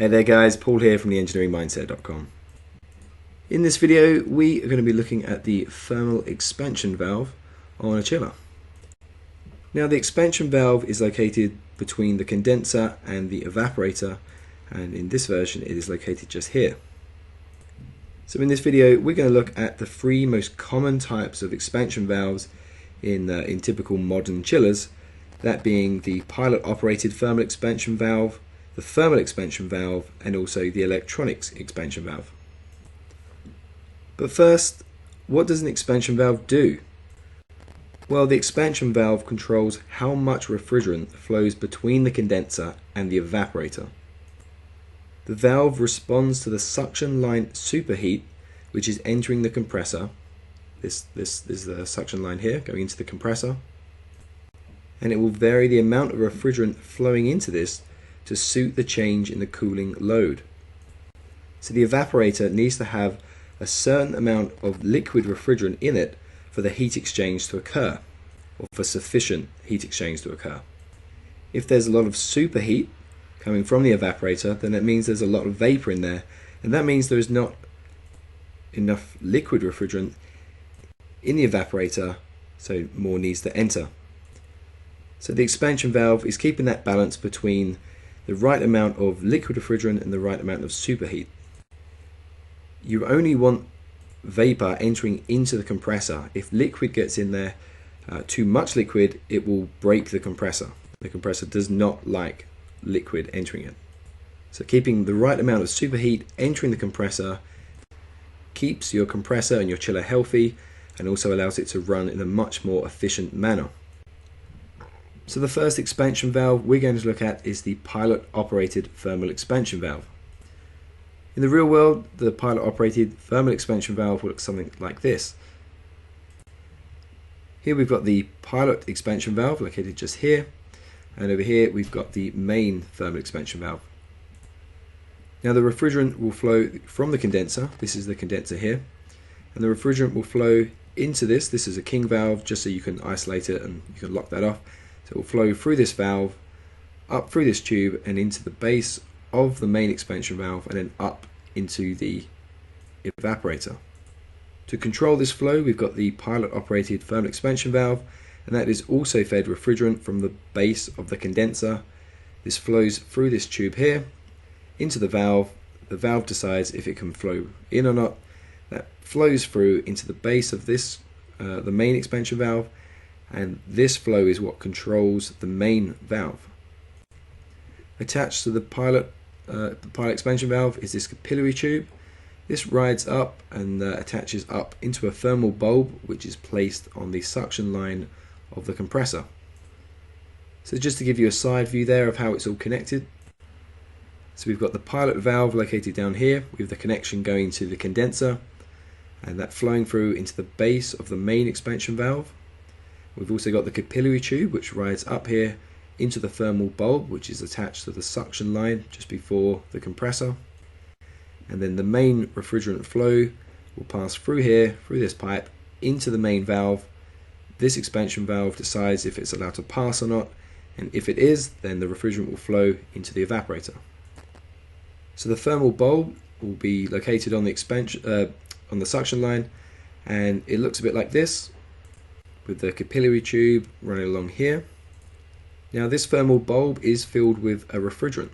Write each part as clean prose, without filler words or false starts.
Hey there guys, Paul here from theengineeringmindset.com. In this video we are going to be looking at the thermal expansion valve on a chiller. Now the expansion valve is located between the condenser and the evaporator, and in this version it is located just here. So in this video we're going to look at the three most common types of expansion valves in typical modern chillers, that being the pilot operated thermal expansion valve, the thermal expansion valve, and also the electronics expansion valve. But first, what does an expansion valve do? Well, the expansion valve controls how much refrigerant flows between the condenser and the evaporator. The valve responds to the suction line superheat which is entering the compressor. This is the suction line here going into the compressor, and it will vary the amount of refrigerant flowing into this to suit the change in the cooling load. So the evaporator needs to have a certain amount of liquid refrigerant in it for the heat exchange to occur, or for sufficient heat exchange to occur. If there's a lot of superheat coming from the evaporator, then it means there's a lot of vapor in there, and that means there's not enough liquid refrigerant in the evaporator, so more needs to enter. So the expansion valve is keeping that balance between the right amount of liquid refrigerant and the right amount of superheat. You only want vapor entering into the compressor. If liquid gets in there, too much liquid, it will break the compressor. The compressor does not like liquid entering it. So keeping the right amount of superheat entering the compressor keeps your compressor and your chiller healthy, and also allows it to run in a much more efficient manner. So the first expansion valve we're going to look at is the pilot operated thermal expansion valve. In the real world, the pilot operated thermal expansion valve will look something like this. Here we've got the pilot expansion valve located just here, and over here we've got the main thermal expansion valve. Now the refrigerant will flow from the condenser. This is the condenser here, and the refrigerant will flow into this. This is a king valve, just so you can isolate it and you can lock that off. So it will flow through this valve, up through this tube and into the base of the main expansion valve, and then up into the evaporator. To control this flow, we've got the pilot operated thermal expansion valve, and that is also fed refrigerant from the base of the condenser. This flows through this tube here into the valve. The valve decides if it can flow in or not. That flows through into the base of this, the main expansion valve, and this flow is what controls the main valve. Attached to the pilot expansion valve is this capillary tube. This rides up and attaches up into a thermal bulb which is placed on the suction line of the compressor. So just to give you a side view there of how it's all connected. So we've got the pilot valve located down here with the connection going to the condenser, and that flowing through into the base of the main expansion valve. We've also got the capillary tube which rides up here into the thermal bulb which is attached to the suction line just before the compressor. And then the main refrigerant flow will pass through here, through this pipe, into the main valve. This expansion valve decides if it's allowed to pass or not, and if it is, then the refrigerant will flow into the evaporator. So the thermal bulb will be located on the suction line, and it looks a bit like this, with the capillary tube running along here. Now this thermal bulb is filled with a refrigerant.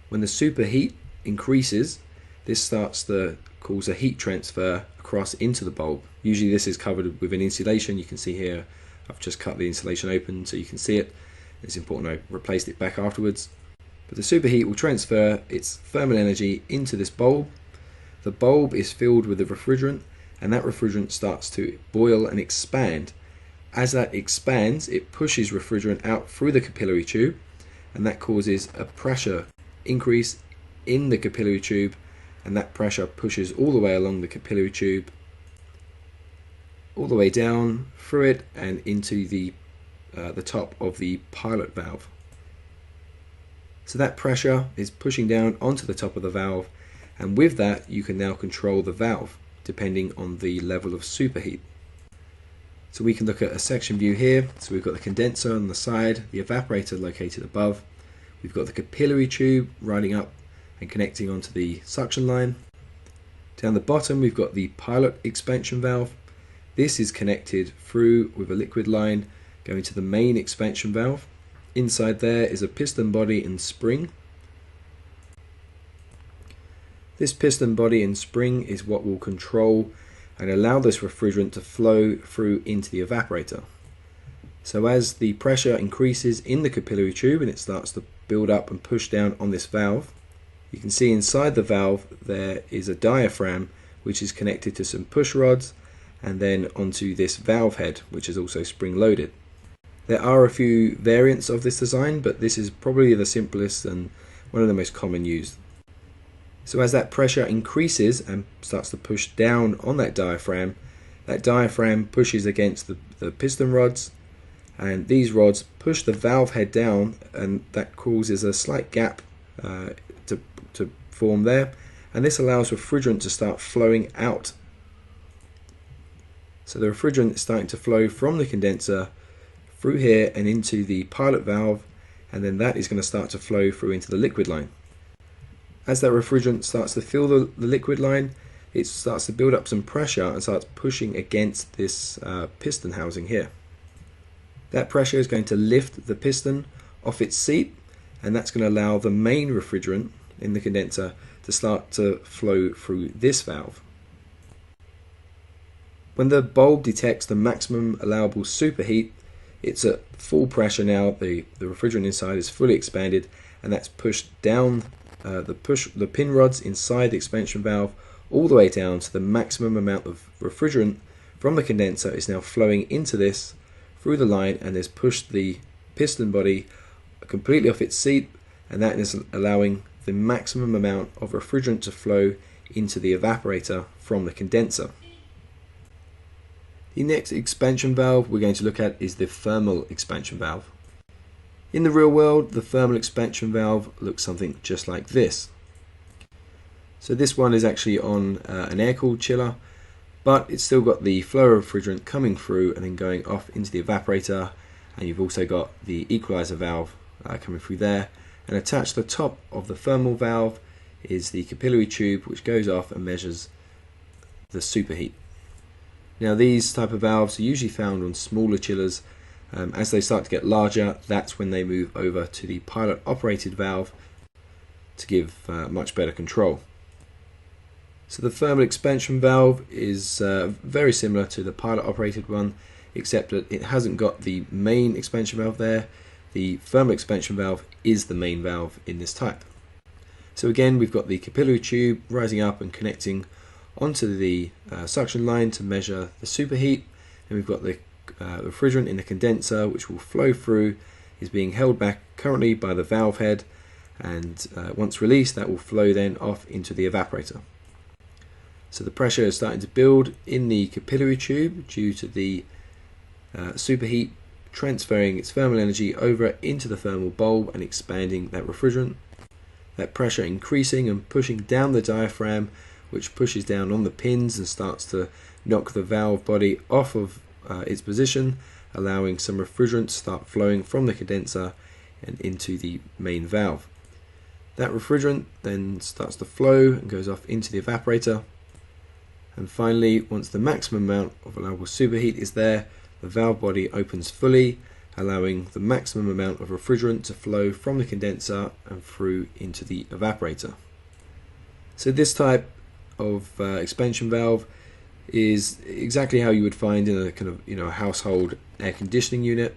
When the superheat increases, this starts to cause a heat transfer across into the bulb. Usually this is covered with an insulation. You can see here I've just cut the insulation open so you can see it. It's important I replaced it back afterwards. But the superheat will transfer its thermal energy into this bulb. The bulb is filled with the refrigerant, and that refrigerant starts to boil and expand. As that expands, it pushes refrigerant out through the capillary tube, and that causes a pressure increase in the capillary tube, and that pressure pushes all the way along the capillary tube, all the way down through it and into the top of the pilot valve. So that pressure is pushing down onto the top of the valve, and with that you can now control the valve depending on the level of superheat. So we can look at a section view here. So we've got the condenser on the side, the evaporator located above. We've got the capillary tube riding up and connecting onto the suction line. Down the bottom we've got the pilot expansion valve. This is connected through with a liquid line going to the main expansion valve. Inside there is a piston body and spring. This piston body and spring is what will control and allow this refrigerant to flow through into the evaporator. So as the pressure increases in the capillary tube and it starts to build up and push down on this valve, you can see inside the valve there is a diaphragm which is connected to some push rods and then onto this valve head, which is also spring loaded. There are a few variants of this design, but this is probably the simplest and one of the most common used. So as that pressure increases and starts to push down on that diaphragm pushes against the piston rods, and these rods push the valve head down, and that causes a slight gap to form there, and this allows refrigerant to start flowing out. So the refrigerant is starting to flow from the condenser through here and into the pilot valve, and then that is going to start to flow through into the liquid line. As that refrigerant starts to fill the liquid line, it starts to build up some pressure and starts pushing against this piston housing here. That pressure is going to lift the piston off its seat, and that's going to allow the main refrigerant in the condenser to start to flow through this valve. When the bulb detects the maximum allowable superheat, it's at full pressure now. The refrigerant inside is fully expanded, and that's pushed down the pin rods inside the expansion valve all the way down to the maximum amount of refrigerant from the condenser is now flowing into this through the line, and has pushed the piston body completely off its seat, and that is allowing the maximum amount of refrigerant to flow into the evaporator from the condenser. The next expansion valve we're going to look at is the thermal expansion valve. In the real world, the thermal expansion valve looks something just like this. So this one is actually on an air-cooled chiller, but it's still got the flow of refrigerant coming through and then going off into the evaporator, and you've also got the equalizer valve coming through there, and attached to the top of the thermal valve is the capillary tube which goes off and measures the superheat. Now these type of valves are usually found on smaller chillers. As they start to get larger, that's when they move over to the pilot operated valve to give much better control. So the thermal expansion valve is very similar to the pilot operated one, except that it hasn't got the main expansion valve there. The thermal expansion valve is the main valve in this type. So again, we've got the capillary tube rising up and connecting onto the suction line to measure the superheat, and we've got the refrigerant in the condenser which will flow through, is being held back currently by the valve head, and once released that will flow then off into the evaporator. So the pressure is starting to build in the capillary tube due to the superheat transferring its thermal energy over into the thermal bulb and expanding that refrigerant. That pressure increasing and pushing down the diaphragm, which pushes down on the pins and starts to knock the valve body off of its position, allowing some refrigerant to start flowing from the condenser and into the main valve. That refrigerant then starts to flow and goes off into the evaporator, and finally, once the maximum amount of allowable superheat is there, the valve body opens fully, allowing the maximum amount of refrigerant to flow from the condenser and through into the evaporator. So this type of expansion valve is exactly how you would find in a kind of household air conditioning unit,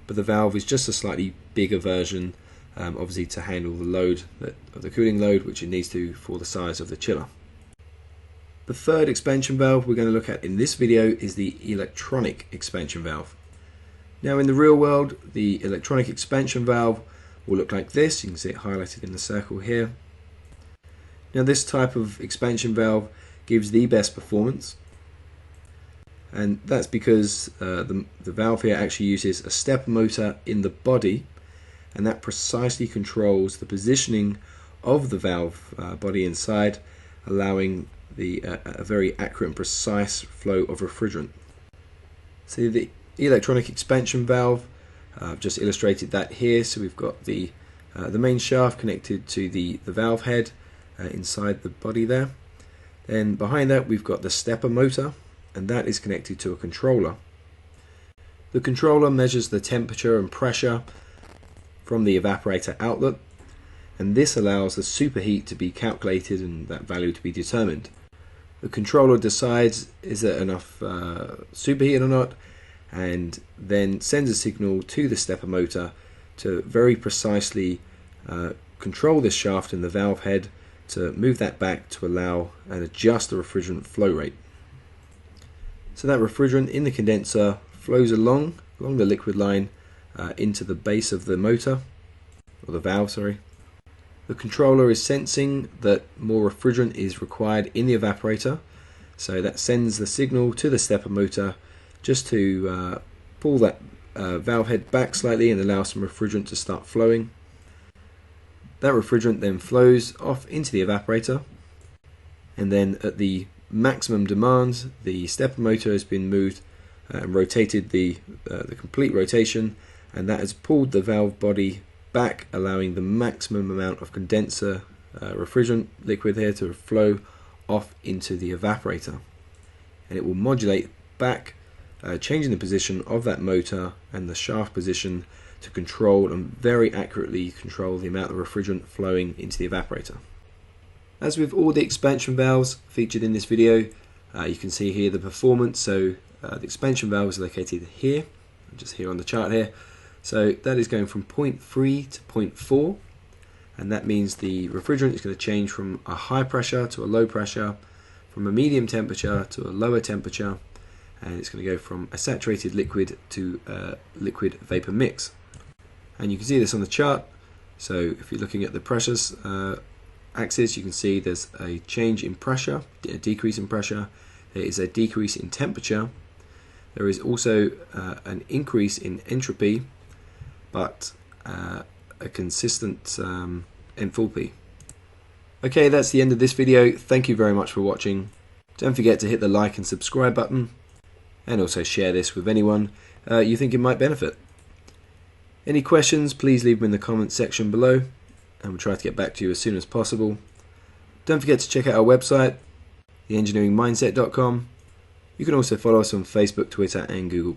but the valve is just a slightly bigger version, obviously to handle the load of the cooling load which it needs to for the size of the chiller. The third expansion valve we're going to look at in this video is the electronic expansion valve. Now in the real world, the electronic expansion valve will look like this. You can see it highlighted in the circle here. Now this type of expansion valve gives the best performance, and that's because the valve here actually uses a stepper motor in the body, and that precisely controls the positioning of the valve body inside, allowing a very accurate and precise flow of refrigerant. So the electronic expansion valve, I've just illustrated that here. So we've got the the main shaft connected to the valve head inside the body there. Then behind that we've got the stepper motor, and that is connected to a controller. The controller measures the temperature and pressure from the evaporator outlet, and this allows the superheat to be calculated and that value to be determined. The controller decides is there enough superheat or not, and then sends a signal to the stepper motor to very precisely control this shaft in the valve head to move that back to allow and adjust the refrigerant flow rate. So that refrigerant in the condenser flows along the liquid line into the base of the motor, or the valve, sorry. The controller is sensing that more refrigerant is required in the evaporator, so that sends the signal to the stepper motor just to pull that valve head back slightly and allow some refrigerant to start flowing. That refrigerant then flows off into the evaporator, and then at the maximum demands, the stepper motor has been moved and rotated the complete rotation, and that has pulled the valve body back, allowing the maximum amount of condenser refrigerant liquid here to flow off into the evaporator, and it will modulate back, changing the position of that motor and the shaft position to control and very accurately control the amount of refrigerant flowing into the evaporator. As with all the expansion valves featured in this video, you can see here the performance. So the expansion valve is located here, just here on the chart here. So that is going from 0.3 to 0.4, and that means the refrigerant is going to change from a high pressure to a low pressure, from a medium temperature to a lower temperature, and it's going to go from a saturated liquid to a liquid vapor mix. And you can see this on the chart. So if you're looking at the pressures axis, you can see there's a change in pressure, a decrease in pressure. There is a decrease in temperature. There is also an increase in entropy, but a consistent enthalpy. Okay, that's the end of this video. Thank you very much for watching. Don't forget to hit the like and subscribe button, and also share this with anyone you think it might benefit. Any questions, please leave them in the comments section below, and we'll try to get back to you as soon as possible. Don't forget to check out our website, theengineeringmindset.com. You can also follow us on Facebook, Twitter, and Google+.